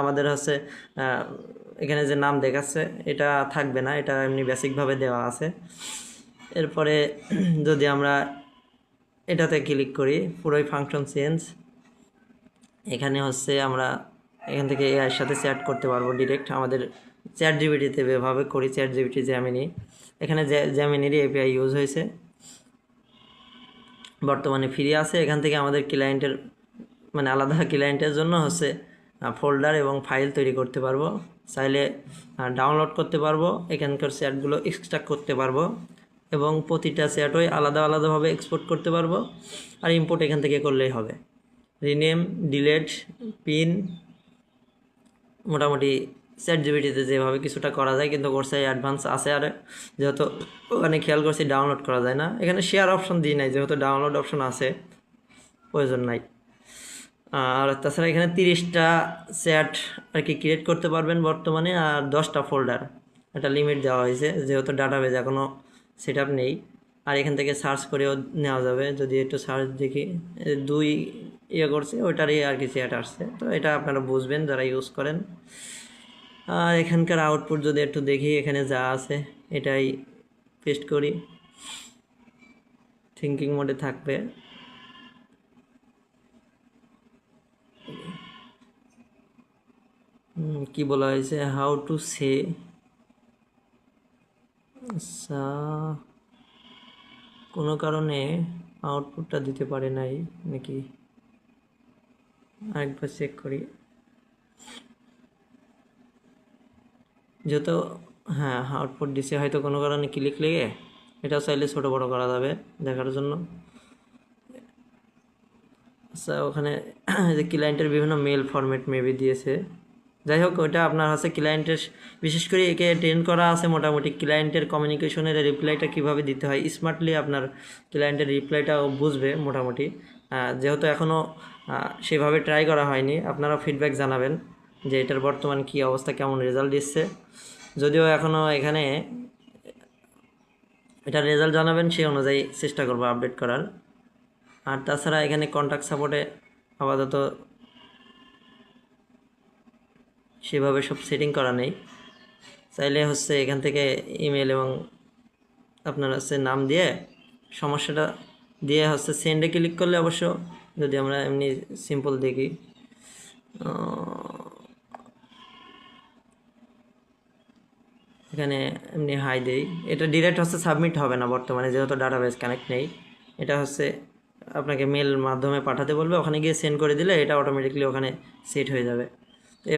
আমাদের হচ্ছে এখানে যে নাম দেখাচ্ছে এটা থাকবে না, এটা এমনি বেসিকভাবে দেওয়া আছে। এরপরে যদি আমরা এটাতে ক্লিক করি পুরোই ফাংশন চেঞ্জ, এখানে হচ্ছে আমরা এখান থেকে এআইয়ের সাথে চ্যাট করতে পারবো ডিরেক্ট। আমাদের চ্যাট জিপিটিতে যেভাবে করি, চ্যাট জিপিটি জ্যামিনি, এখানে জ্যামিনিরই এপিআই ইউজ হয়েছে, বর্তমানে ফ্রি আছে। এখান থেকে আমাদের ক্লায়েন্টের মানে আলাদা ক্লায়েন্টের জন্য হচ্ছে ফোল্ডার এবং ফাইল তৈরি করতে পারবো, চাইলে ডাউনলোড করতে পারবো, এখানকার চ্যাটগুলো এক্সট্রাক্ট করতে পারবো এবং প্রতিটা চ্যাটই আলাদা আলাদাভাবে এক্সপোর্ট করতে পারবো। আর ইম্পোর্ট এখান থেকে করলেই হবে। রিনেম, ডিলেট, পিন, মোটামুটি চ্যাট জিপিটিতে যেভাবে কিছুটা করা যায়, কিন্তু কোর্সে অ্যাডভান্স আছে। আর যেহেতু ওখানে খেয়াল করছি ডাউনলোড করা যায় না, এখানে শেয়ার অপশন দিই নাই, যেহেতু ডাউনলোড অপশন আছে প্রয়োজন নাই। আর তাছাড়া এখানে 30টা চ্যাট আর কি ক্রিয়েট করতে পারবেন বর্তমানে, আর 10টা ফোল্ডার, একটা লিমিট দেওয়া হয়েছে যেহেতু ডাটাবেজ এখনও সেট আপ নেই। আর এখান থেকে সার্চ করেও নেওয়া যাবে, যদি একটু সার্চ দেখি 2 করছে ওইটারই আর কি চ্যাট আসছে, তো এটা আপনারা বুঝবেন যারা ইউজ করেন। আর এখানকার আউটপুট যদি একটু দেখি, এখানে যা আছে এটাই পেস্ট করি, থিঙ্কিং মোডে থাকবে। কি বলা হয়েছে, হাউ টু সে, আচ্ছা কোনো কারণে আউটপুটটা দিতে পারে নাই নাকি, আরেকবার চেক করি। যেহেতু হ্যাঁ আউটপুট দিছে, হয়তো কোনো কারণে ক্লিক লেগে, এটাও চাইলে ছোটো বড়ো করা যাবে দেখার জন্য। আচ্ছা ওখানে যে ক্লায়েন্টের বিভিন্ন মেল ফরম্যাট মেবি দিয়েছে, যাই হোক ওইটা আপনার হচ্ছে ক্লায়েন্টের, বিশেষ করে একে ট্রেন করা আছে মোটামুটি ক্লায়েন্টের কমিউনিকেশনের রিপ্লাইটা কীভাবে দিতে হয় স্মার্টলি, আপনার ক্লায়েন্টের রিপ্লাইটাও বুঝবে মোটামুটি। যেহেতু এখনও সেভাবে ট্রাই করা হয়নি, আপনারা ফিডব্যাক জানাবেন যে এটার বর্তমান কী অবস্থা, কেমন রেজাল্ট দিচ্ছে। যদিও এখনও এখানে এটার রেজাল্ট জানাবেন, সেই অনুযায়ী চেষ্টা করবো আপডেট করার। আর তাছাড়া এখানে কন্ট্যাক্ট সাপোর্টে আপাতত সেভাবে সব সেটিং করা নেই, চাইলে হচ্ছে এখান থেকে ইমেল এবং আপনার হচ্ছে নাম দিয়ে সমস্যাটা দিয়ে হচ্ছে সেন্ডে ক্লিক করলে, অবশ্য যদি আমরা এমনি সিম্পল দেখি, এখানে এমনি হাই দেই, এটা ডিরেক্ট হচ্ছে সাবমিট হবে না বর্তমানে, যেহেতু ডাটাবেস কানেক্ট নেই। এটা হচ্ছে আপনাকে মেল মাধ্যমে পাঠাতে বলবে, ওখানে গিয়ে সেন্ড করে দিলে এটা অটোমেটিকলি ওখানে সেট হয়ে যাবে।